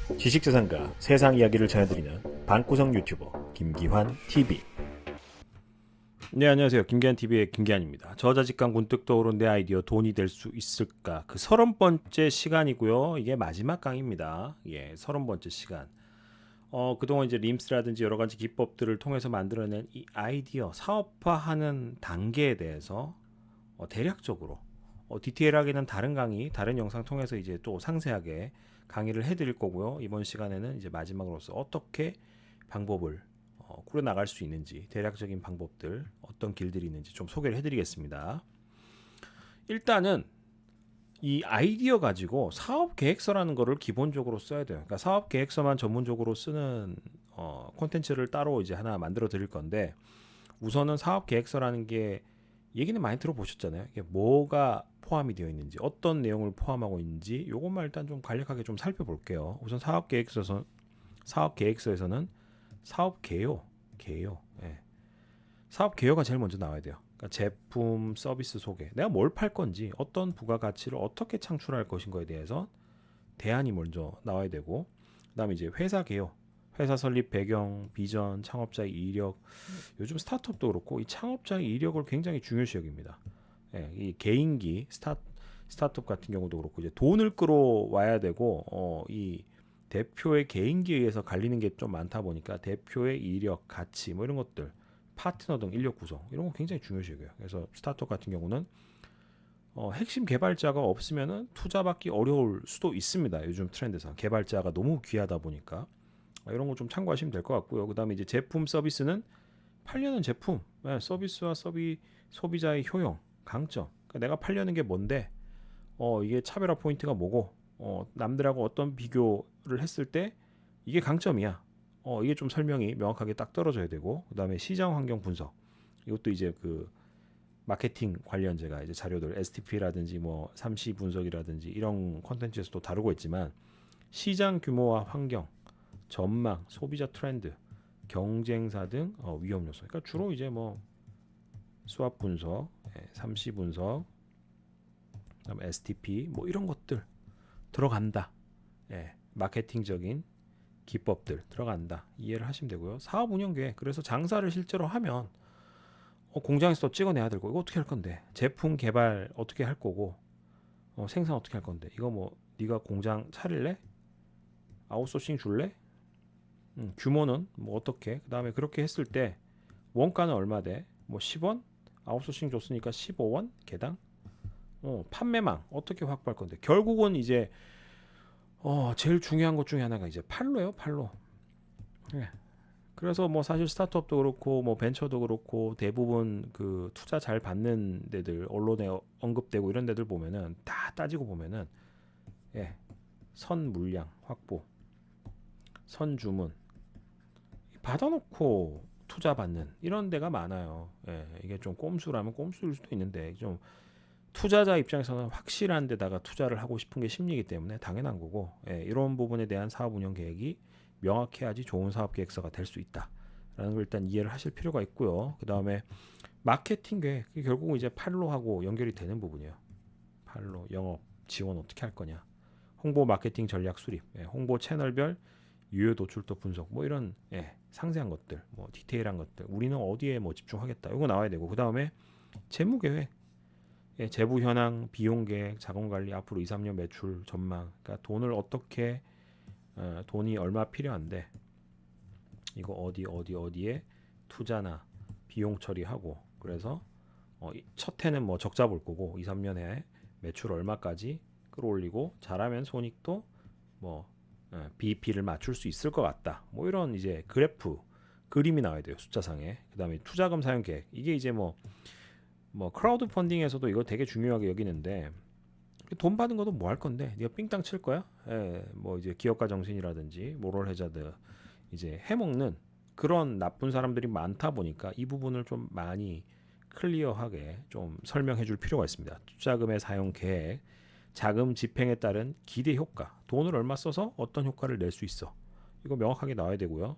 지식재산가 세상 이야기를 전해드리는 방구석 유튜버 김기환 TV. 네, 안녕하세요. 김기환 TV의 김기환입니다. 저자직감 문득 떠오른 내 아이디어 돈이 될 수 있을까? 그 30번째 시간이고요. 이게 마지막 강의입니다. 예, 30번째 시간. 그동안 이제 림스라든지 여러 가지 기법들을 통해서 만들어낸 이 아이디어 사업화하는 단계에 대해서 대략적으로 디테일하게는 다른 강의, 다른 영상 통해서 이제 또 상세하게 강의를 해드릴 거고요. 이번 시간에는 이제 마지막으로서 어떻게 방법을 꾸려 나갈 수 있는지, 대략적인 방법들, 어떤 길들이 있는지 좀 소개를 해드리겠습니다. 일단은 이 아이디어 가지고 사업 계획서라는 거를 기본적으로 써야 돼요. 그러니까 사업 계획서만 전문적으로 쓰는 콘텐츠를 따로 이제 하나 만들어 드릴 건데, 우선은 사업 계획서라는 게 얘기는 많이 들어보셨잖아요. 이게 뭐가 포함이 되어 있는지, 어떤 내용을 포함하고 있는지, 요것만 일단 좀 간략하게 좀 살펴볼게요. 우선 사업 계획서에서는 사업 개요, 예. 사업 개요가 제일 먼저 나와야 돼요. 그러니까 제품, 서비스 소개, 내가 뭘 팔 건지, 어떤 부가가치를 어떻게 창출할 것인가에 대해서 대안이 먼저 나와야 되고, 그다음에 이제 회사 개요, 회사 설립 배경, 비전, 창업자의 이력. 요즘 스타트업도 그렇고 이 창업자의 이력을 굉장히 중요시 여깁니다. 예, 이 개인기 스타트업 같은 경우도 그렇고 이제 돈을 끌어와야 되고 이 대표의 개인기에 의해서 갈리는 게 좀 많다 보니까 대표의 이력, 가치 뭐 이런 것들, 파트너 등 인력 구성 이런 거 굉장히 중요시 여겨요. 그래서 스타트업 같은 경우는 핵심 개발자가 없으면은 투자받기 어려울 수도 있습니다. 요즘 트렌드상 개발자가 너무 귀하다 보니까 이런 거 좀 참고하시면 될 것 같고요. 그다음에 이제 제품 서비스는 팔려는 제품, 서비스와 소비자의 효용, 강점. 그러니까 내가 팔려는 게 뭔데, 이게 차별화 포인트가 뭐고, 남들하고 어떤 비교를 했을 때 이게 강점이야. 이게 좀 설명이 명확하게 딱 떨어져야 되고, 그다음에 시장 환경 분석. 이것도 이제 그 마케팅 관련 제가 이제 자료들 STP라든지 뭐 삼시 분석이라든지 이런 콘텐츠에서도 다루고 있지만 시장 규모와 환경, 전망, 소비자 트렌드, 경쟁사 등 위험 요소. 그러니까 주로 이제 뭐 수압 분석, 삼시 분석, 그다음에 STP 뭐 이런 것들 들어간다. 마케팅적인 기법들 들어간다. 이해를 하시면 되고요. 사업 운영 계획. 그래서 장사를 실제로 하면 공장에서 찍어내야 되고 이거 어떻게 할 건데? 제품 개발 어떻게 할 거고? 생산 어떻게 할 건데? 이거 뭐 네가 공장 차릴래? 아웃소싱 줄래? 규모는 뭐 어떻게? 그다음에 그렇게 했을 때 원가는 얼마 돼? 뭐 10원? 아웃소싱 줬으니까 15원 개당? 판매망 어떻게 확보할 건데? 결국은 이제 제일 중요한 것 중에 하나가 이제 판로예요, 판로. 예. 그래서 뭐 사실 스타트업도 그렇고 뭐 벤처도 그렇고 대부분 그 투자 잘 받는 데들 언론에 언급되고 이런 데들 보면은 다 따지고 보면은 선 물량 확보, 선 주문 받아놓고 투자 받는 이런 데가 많아요. 이게 좀 꼼수라면 꼼수일 수도 있는데 좀 투자자 입장에서는 확실한 데다가 투자를 하고 싶은 게 심리이기 때문에 당연한 거고 이런 부분에 대한 사업 운영 계획이 명확해야지 좋은 사업 계획서가 될 수 있다라는 걸 일단 이해를 하실 필요가 있고요. 그 다음에 마케팅 계획 결국은 이제 팔로하고 연결이 되는 부분이에요. 팔로 영업 지원 어떻게 할 거냐, 홍보 마케팅 전략 수립, 홍보 채널별 유효 노출도 분석 뭐 이런 상세한 것들, 뭐 디테일한 것들, 우리는 어디에 뭐 집중하겠다 이거 나와야 되고 그 다음에 재무 계획, 재부 현황, 비용 계획, 자본 관리, 앞으로 2, 3년 매출 전망. 그러니까 돈을 어떻게 돈이 얼마 필요한데 이거 어디에 투자나 비용 처리하고 그래서 첫 해는 뭐 적자 볼 거고 2, 3년에 매출 얼마까지 끌어올리고 잘하면 손익도 뭐 BEP를 맞출 수 있을 것 같다. 뭐 이런 이제 그래프 그림이 나와야 돼요. 숫자상에. 그다음에 투자금 사용 계획. 이게 이제 뭐 크라우드 펀딩에서도 이거 되게 중요하게 여기는데 돈 받은 것도 뭐 할 건데 네가 삥땅 칠 거야? 뭐 이제 기업가 정신이라든지 모럴 해자드 이제 해먹는 그런 나쁜 사람들이 많다 보니까 이 부분을 좀 많이 클리어하게 좀 설명해 줄 필요가 있습니다. 투자금의 사용 계획, 자금 집행에 따른 기대 효과, 돈을 얼마 써서 어떤 효과를 낼 수 있어. 이거 명확하게 나와야 되고요.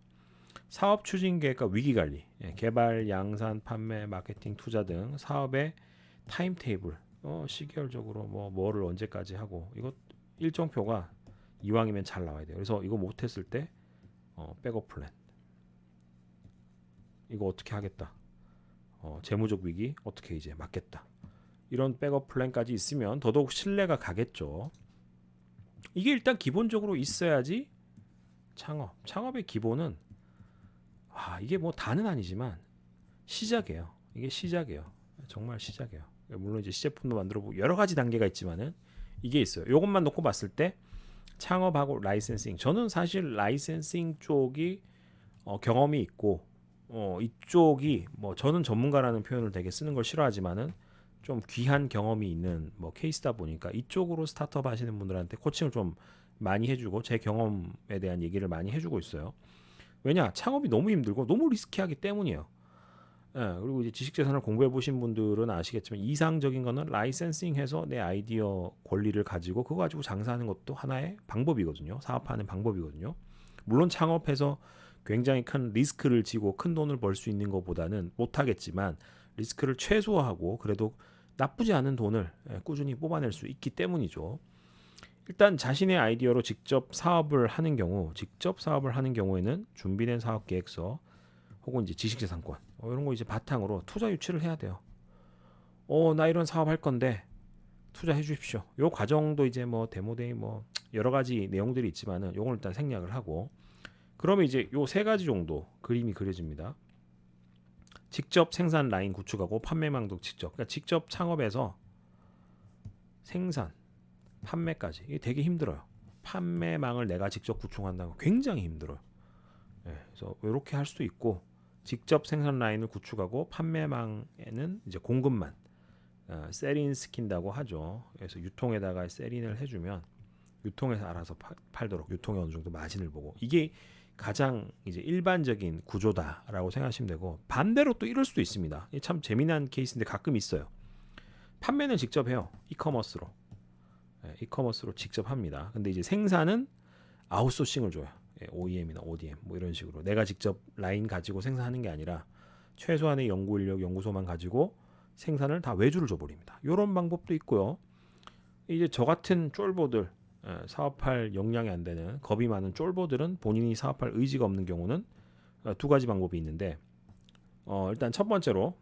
사업 추진 계획과 위기 관리, 개발, 양산, 판매, 마케팅, 투자 등 사업의 타임 테이블, 시계열적으로 뭐를 언제까지 하고 이거 일정표가 이왕이면 잘 나와야 돼요. 그래서 이거 못했을 때 백업 플랜. 이거 어떻게 하겠다. 재무적 위기 어떻게 이제 막겠다. 이런 백업 플랜까지 있으면 더더욱 신뢰가 가겠죠. 이게 일단 기본적으로 있어야지 창업의 기본은 이게 뭐 다는 아니지만 시작이에요. 이게 시작이에요. 정말 시작이에요. 물론 이제 시제품도 만들어보고 여러 가지 단계가 있지만은 이게 있어요. 이것만 놓고 봤을 때 창업하고 라이센싱. 저는 사실 라이센싱 쪽이 경험이 있고 이쪽이 뭐 저는 전문가라는 표현을 되게 쓰는 걸 싫어하지만은 좀 귀한 경험이 있는 뭐 케이스다 보니까 이쪽으로 스타트업 하시는 분들한테 코칭을 좀 많이 해주고 제 경험에 대한 얘기를 많이 해주고 있어요. 왜냐? 창업이 너무 힘들고 너무 리스키하기 때문이에요. 그리고 이제 지식재산을 공부해 보신 분들은 아시겠지만 이상적인 거는 라이센싱해서 내 아이디어 권리를 가지고 그거 가지고 장사하는 것도 하나의 방법이거든요. 사업하는 방법이거든요. 물론 창업해서 굉장히 큰 리스크를 지고 큰 돈을 벌 수 있는 것보다는 못하겠지만 리스크를 최소화하고 그래도 나쁘지 않은 돈을 꾸준히 뽑아낼 수 있기 때문이죠. 일단 자신의 아이디어로 직접 사업을 하는 경우에는 준비된 사업 계획서 혹은 이제 지식재산권 이런 거 이제 바탕으로 투자 유치를 해야 돼요. 나 이런 사업 할 건데 투자해 주십시오. 요 과정도 이제 뭐 데모데이 뭐 여러 가지 내용들이 있지만은 요걸 일단 생략을 하고 그러면 이제 요 세 가지 정도 그림이 그려집니다. 직접 생산 라인 구축하고 판매망도 그러니까 직접 창업해서 생산, 판매까지 이게 되게 힘들어요. 판매망을 내가 직접 구축한다는 거 굉장히 힘들어요. 그래서 이렇게 할 수도 있고 직접 생산 라인을 구축하고 판매망에는 이제 공급만 세린 시킨다고 하죠. 그래서 유통에다가 세린을 해주면 유통에서 알아서 팔도록 유통에 어느 정도 마진을 보고 이게 가장 이제 일반적인 구조다라고 생각하시면 되고 반대로 또 이럴 수도 있습니다. 참 재미난 케이스인데 가끔 있어요. 판매는 직접 해요. 이커머스로 직접 합니다. 근데 이제 생산은 아웃소싱을 줘요. OEM이나 ODM 뭐 이런 식으로 내가 직접 라인 가지고 생산하는 게 아니라 최소한의 연구 인력 연구소만 가지고 생산을 다 외주를 줘버립니다. 이런 방법도 있고요. 이제 저 같은 쫄보들 사업할 역량이 안 되는 겁이 많은 쫄보들은 본인이 사업할 의지가 없는 경우는 두 가지 방법이 있는데 일단 첫 번째로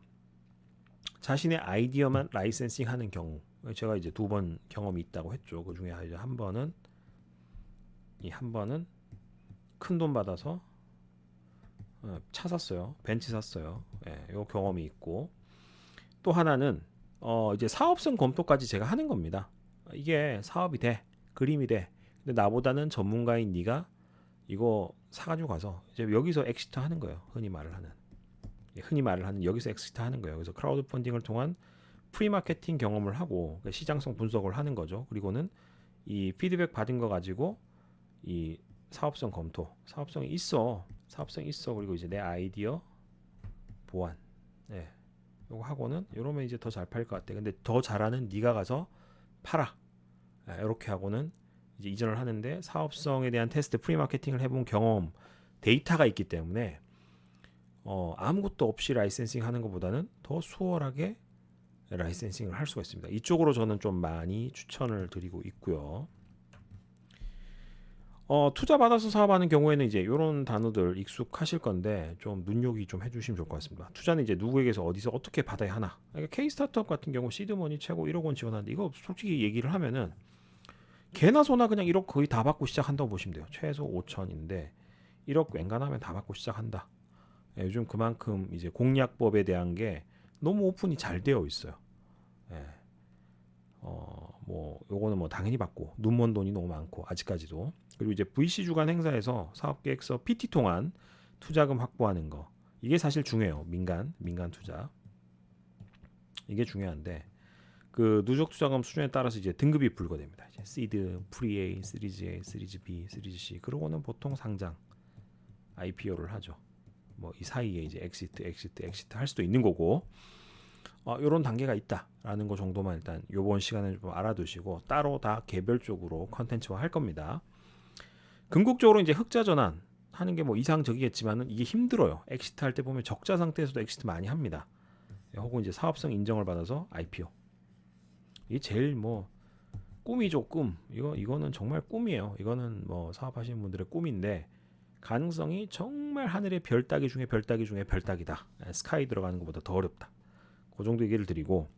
자신의 아이디어만 라이센싱하는 경우 제가 이제 2번 경험이 있다고 했죠. 그 중에 이제 한 번은 큰 돈 받아서 차 샀어요. 벤츠 샀어요. 요 경험이 있고 또 하나는 이제 사업성 검토까지 제가 하는 겁니다. 이게 사업이 돼, 그림이 돼. 근데 나보다는 전문가인 네가 이거 사가지고 가서 이제 여기서 엑시트 하는 거예요. 흔히 말을 하는 여기서 엑시트 하는 거예요. 그래서 크라우드 펀딩을 통한 프리마케팅 경험을 하고 시장성 분석을 하는 거죠. 그리고는 이 피드백 받은 거 가지고 이 사업성 검토, 사업성이 있어. 그리고 이제 내 아이디어 보완, 요거 하고는 이러면 이제 더 잘 팔 것 같아. 근데 더 잘하는 네가 가서 팔아. 이렇게 하고는 이제 이전을 하는데 사업성에 대한 테스트, 프리마케팅을 해본 경험, 데이터가 있기 때문에 아무것도 없이 라이센싱 하는 것보다는 더 수월하게 라이센싱을 할 수가 있습니다. 이쪽으로 저는 좀 많이 추천을 드리고 있고요. 투자 받아서 사업하는 경우에는 이제 이런 단어들 익숙하실 건데 좀 눈요기 좀 해주시면 좋을 것 같습니다. 투자는 이제 누구에게서 어디서 어떻게 받아야 하나. 그러니까 K 스타트업 같은 경우 시드머니 최고 1억 원 지원하는데 이거 솔직히 얘기를 하면은 개나 소나 그냥 1억 거의 다 받고 시작한다고 보시면 돼요. 최소 5천인데 1억 웬간하면 다 받고 시작한다. 요즘 그만큼 이제 공략법에 대한 게 너무 오픈이 잘 되어 있어요. 뭐 요거는 뭐 당연히 받고 눈먼 돈이 너무 많고 아직까지도. 그리고 이제 VC 주간 행사에서 사업계획서 PT 통한 투자금 확보하는 거 이게 사실 중요해요. 민간 투자 이게 중요한데 그 누적 투자금 수준에 따라서 이제 등급이 분류됩니다. 이제 시드, 프리 A, 시리즈 A, 시리즈 B, 시리즈 C 그러고는 보통 상장 IPO를 하죠. 뭐 이 사이에 이제 엑시트 할 수도 있는 거고. 이런 단계가 있다라는 거 정도만 일단 이번 시간에 좀 알아두시고 따로 다 개별적으로 컨텐츠화 할 겁니다. 궁극적으로 이제 흑자 전환 하는 게 뭐 이상적이겠지만은 이게 힘들어요. 엑시트 할 때 보면 적자 상태에서도 엑시트 많이 합니다. 혹은 이제 사업성 인정을 받아서 IPO. 이게 제일 뭐 꿈이죠, 꿈. 이거는 정말 꿈이에요. 이거는 뭐 사업하시는 분들의 꿈인데 가능성이 정말 하늘의 별 따기 중에 별 따기 중에 별 따기다. 스카이 들어가는 것보다 더 어렵다. 그 정도 얘기를 드리고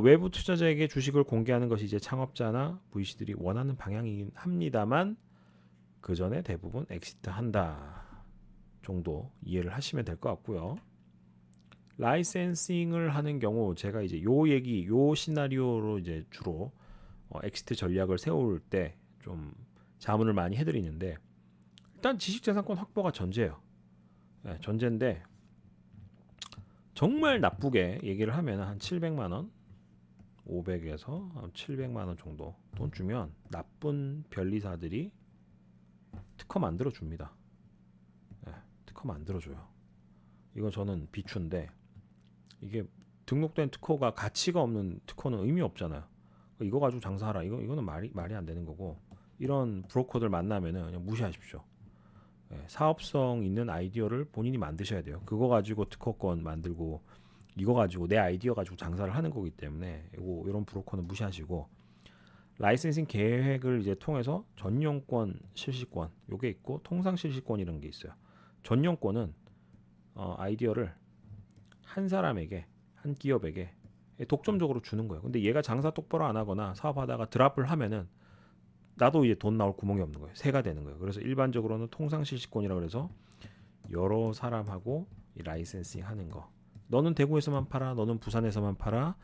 외부 투자자에게 주식을 공개하는 것이 이제 창업자나 VC들이 원하는 방향이긴 합니다만 그 전에 대부분 엑시트 한다 정도 이해를 하시면 될 것 같고요. 라이센싱을 하는 경우 제가 이제 요 시나리오로 이제 주로 엑시트 전략을 세울 때 좀 자문을 많이 해드리는데 일단 지식재산권 확보가 전제예요. 전제인데 정말 나쁘게 얘기를 하면 한 700만 원, 500에서 700만 원 정도 돈 주면 나쁜 변리사들이 특허 만들어 줍니다. 특허 만들어 줘요. 이건 저는 비추인데 이게 등록된 특허가 가치가 없는 특허는 의미 없잖아요. 이거 가지고 장사하라. 이거는 말이 안 되는 거고 이런 브로커들 만나면은 그냥 무시하십시오. 사업성 있는 아이디어를 본인이 만드셔야 돼요. 그거 가지고 특허권 만들고 이거 가지고 내 아이디어 가지고 장사를 하는 거기 때문에 이런 브로커는 무시하시고 라이센싱 계획을 이제 통해서 전용권 실시권 요게 있고 통상 실시권 이런 게 있어요. 전용권은 아이디어를 한 사람에게 한 기업에게 독점적으로 주는 거예요. 근데 얘가 장사 똑바로 안 하거나 사업하다가 드랍을 하면은 나도 이제 돈 나올 구멍이 없는 거예요. 새가 되는 거예요. 그래서 일반적으로는 통상 실시권이라고 해서 여러 사람하고 이 라이센싱 하는 거. 너는 대구에서만 팔아, 너는 부산에서만 팔아,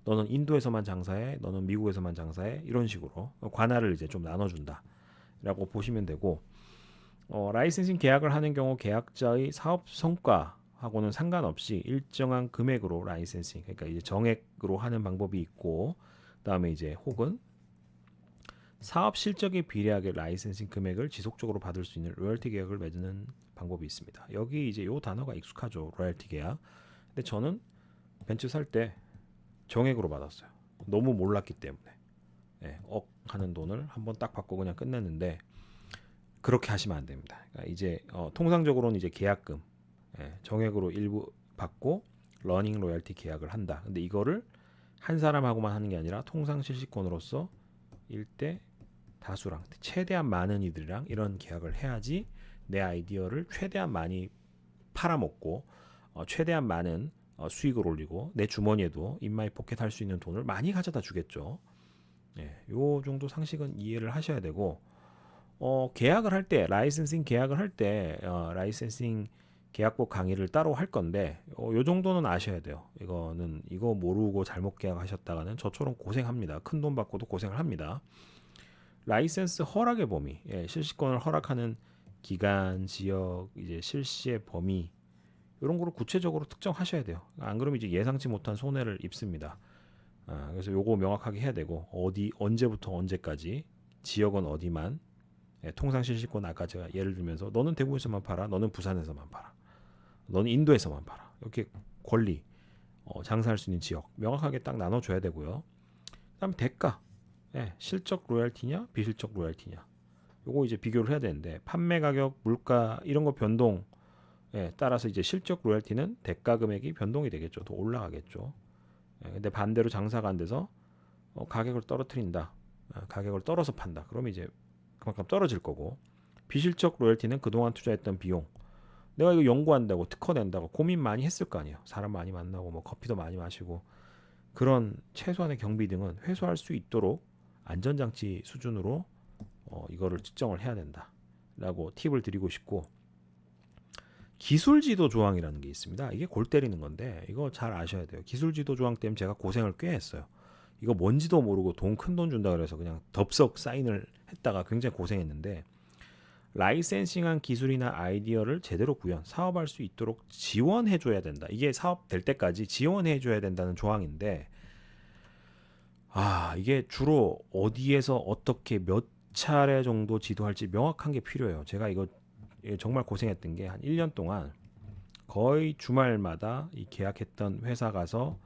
너는 인도에서만 장사해, 너는 미국에서만 장사해, 이런 식으로 관할을 이제 좀 나눠준다라고 보시면 되고, 라이센싱 계약을 하는 경우 계약자의 사업 성과하고는 상관없이 일정한 금액으로 라이센싱, 그러니까 이제 정액으로 하는 방법이 있고, 그다음에 이제 혹은 사업 실적에 비례하게 라이센싱 금액을 지속적으로 받을 수 있는 로열티 계약을 맺는 방법이 있습니다. 여기 이제 요 단어가 익숙하죠, 로열티 계약. 근데 저는 벤츠 살 때 정액으로 받았어요. 너무 몰랐기 때문에 억 하는 돈을 한번 딱 받고 그냥 끝냈는데 그렇게 하시면 안 됩니다. 그러니까 이제 통상적으로는 이제 계약금 정액으로 일부 받고 러닝 로열티 계약을 한다. 근데 이거를 한 사람하고만 하는 게 아니라 통상 실시권으로서 일대 다수랑 최대한 많은 이들이랑 이런 계약을 해야지 내 아이디어를 최대한 많이 팔아먹고 최대한 많은 수익을 올리고 내 주머니에도 인마이 포켓 할 수 있는 돈을 많이 가져다 주겠죠. 요 정도 상식은 이해를 하셔야 되고 계약을 할 때 라이센싱 계약을 할 때 라이센싱 계약법 강의를 따로 할 건데 요 정도는 아셔야 돼요. 이거 모르고 잘못 계약하셨다가는 저처럼 고생합니다. 큰 돈 받고도 고생을 합니다. 라이센스 허락의 범위, 실시권을 허락하는 기간, 지역, 이제 실시의 범위 이런 거를 구체적으로 특정하셔야 돼요. 안 그러면 이제 예상치 못한 손해를 입습니다. 그래서 요거 명확하게 해야 되고 언제부터 언제까지, 지역은 어디만, 통상 실시권 아까 제가 예를 들면서 너는 대구에서만 팔아, 너는 부산에서만 팔아, 너는 인도에서만 팔아 이렇게 권리, 장사할 수 있는 지역 명확하게 딱 나눠줘야 되고요. 그다음 대가, 실적 로얄티냐 비실적 로얄티냐 요거 이제 비교를 해야 되는데 판매 가격, 물가 이런 거 변동 따라서 이제 실적 로얄티는 대가 금액이 변동이 되겠죠. 더 올라가겠죠. 근데 반대로 장사가 안 돼서 가격을 떨어뜨린다. 가격을 떨어서 판다. 그러면 이제 그만큼 떨어질 거고 비실적 로열티는 그동안 투자했던 비용 내가 이거 연구한다고 특허 낸다고 고민 많이 했을 거 아니에요. 사람 많이 만나고 뭐 커피도 많이 마시고 그런 최소한의 경비 등은 회수할 수 있도록 안전장치 수준으로 이거를 측정을 해야 된다라고 팁을 드리고 싶고 기술지도 조항이라는 게 있습니다. 이게 골 때리는 건데 이거 잘 아셔야 돼요. 기술지도 조항 때문에 제가 고생을 꽤 했어요. 이거 뭔지도 모르고 큰 돈 준다 그래서 그냥 덥석 사인을 했다가 굉장히 고생했는데 라이센싱한 기술이나 아이디어를 제대로 구현, 사업할 수 있도록 지원해줘야 된다. 이게 사업 될 때까지 지원해줘야 된다는 조항인데 이게 주로 어디에서 어떻게 몇 차례 정도 지도할지 명확한 게 필요해요. 제가 이거 정말 고생했던 게 한 1년 동안 거의 주말마다 이 계약했던 회사 가서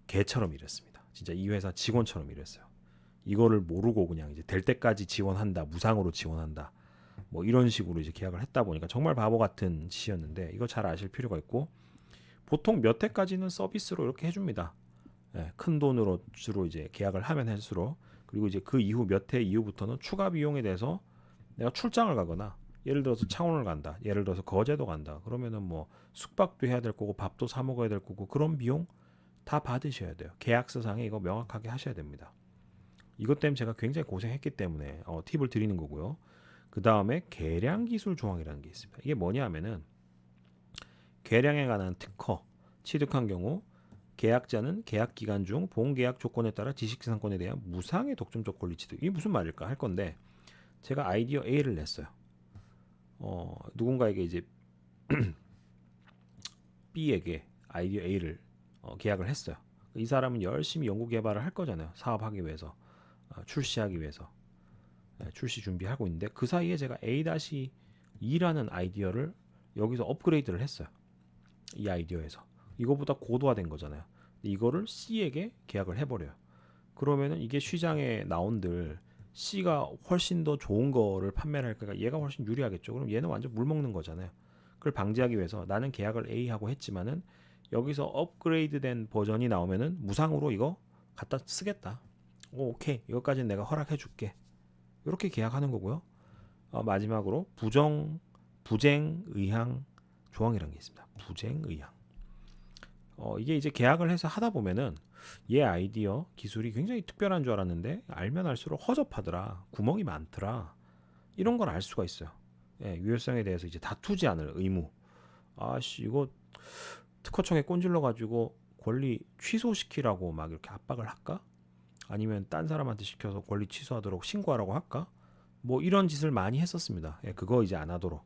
개처럼 일했습니다. 진짜 이 회사 직원처럼 일했어요. 이거를 모르고 그냥 이제 될 때까지 지원한다, 무상으로 지원한다, 뭐 이런 식으로 이제 계약을 했다 보니까 정말 바보 같은 짓이었는데 이거 잘 아실 필요가 있고 보통 몇 회까지는 서비스로 이렇게 해줍니다. 큰 돈으로 주로 이제 계약을 하면 할수록 그리고 이제 그 이후 몇 해 이후부터는 추가 비용에 대해서 내가 출장을 가거나 예를 들어서 창원을 간다. 예를 들어서 거제도 간다. 그러면은 뭐 숙박도 해야 될 거고 밥도 사 먹어야 될 거고 그런 비용 다 받으셔야 돼요. 계약서상에 이거 명확하게 하셔야 됩니다. 이것 때문에 제가 굉장히 고생했기 때문에 팁을 드리는 거고요. 그 다음에 계량 기술 조항이라는 게 있습니다. 이게 뭐냐 하면은 계량에 관한 특허 취득한 경우 계약자는 계약 기간 중 본 계약 조건에 따라 지식재산권에 대한 무상의 독점적 권리 취득. 이게 무슨 말일까 할 건데 제가 아이디어 A를 냈어요. 누군가에게 이제 B에게 아이디어 A를 계약을 했어요. 이 사람은 열심히 연구 개발을 할 거잖아요. 사업하기 위해서 출시하기 위해서 출시 준비하고 있는데 그 사이에 제가 A-2라는 아이디어를 여기서 업그레이드를 했어요. 이 아이디어에서 이거보다 고도화된 거잖아요. 이거를 C에게 계약을 해버려요. 그러면은 이게 시장에 나온들 C가 훨씬 더 좋은 거를 판매를 할까? 얘가 훨씬 유리하겠죠. 그럼 얘는 완전 물 먹는 거잖아요. 그걸 방지하기 위해서 나는 계약을 A하고 했지만은 여기서 업그레이드된 버전이 나오면은 무상으로 이거 갖다 쓰겠다. 오케이. 이것까지는 내가 허락해 줄게. 이렇게 계약하는 거고요. 마지막으로 부쟁의향 조항이라는 게 있습니다. 부쟁의향. 이게 이제 계약을 해서 하다 보면은 얘 아이디어 기술이 굉장히 특별한 줄 알았는데 알면 알수록 허접하더라. 구멍이 많더라. 이런 걸 알 수가 있어요. 예, 유효성에 대해서 이제 다투지 않을 의무. 아씨 이거 특허청에 꼰질러 가지고 권리 취소시키라고 막 이렇게 압박을 할까? 아니면 딴 사람한테 시켜서 권리 취소하도록 신고하라고 할까? 뭐 이런 짓을 많이 했었습니다. 예, 그거 이제 안 하도록.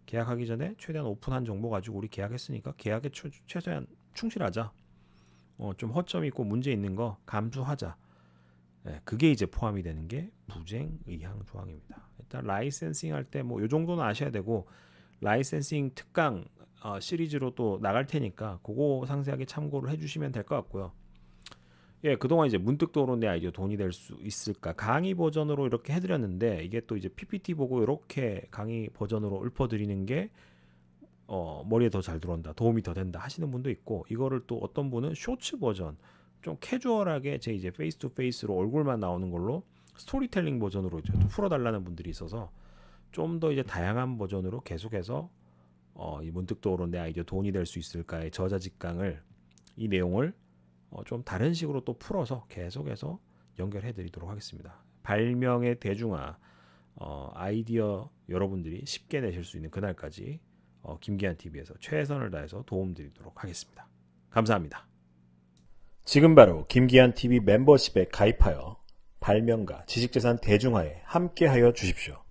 계약하기 전에 최대한 오픈한 정보 가지고 우리 계약했으니까 계약에 최대한 충실하자. 좀 허점이 있고 문제 있는 거 감수하자. 예, 그게 이제 포함이 되는 게 부쟁의향 조항입니다. 일단 라이센싱 할 때 뭐 요 정도는 아셔야 되고 라이센싱 특강 시리즈로 또 나갈 테니까 그거 상세하게 참고를 해주시면 될 것 같고요. 예, 그동안 이제 문득 떠오른 내 아이디어 돈이 될 수 있을까? 강의 버전으로 이렇게 해드렸는데 이게 또 이제 PPT 보고 이렇게 강의 버전으로 읊어드리는 게 머리에 더 잘 들어온다, 도움이 더 된다 하시는 분도 있고 이거를 또 어떤 분은 쇼츠 버전 좀 캐주얼하게 제 이제 페이스 투 페이스로 얼굴만 나오는 걸로 스토리텔링 버전으로 이제 또 풀어달라는 분들이 있어서 좀 더 이제 다양한 버전으로 계속해서 이 문득 떠오른 내 아이디어 돈이 될 수 있을까의 저자직강을 이 내용을 좀 다른 식으로 또 풀어서 계속해서 연결해 드리도록 하겠습니다. 발명의 대중화 아이디어 여러분들이 쉽게 내실 수 있는 그날까지 김기한 TV에서 최선을 다해서 도움 드리도록 하겠습니다. 감사합니다. 지금 바로 김기한 TV 멤버십에 가입하여 발명가 지식재산 대중화에 함께하여 주십시오.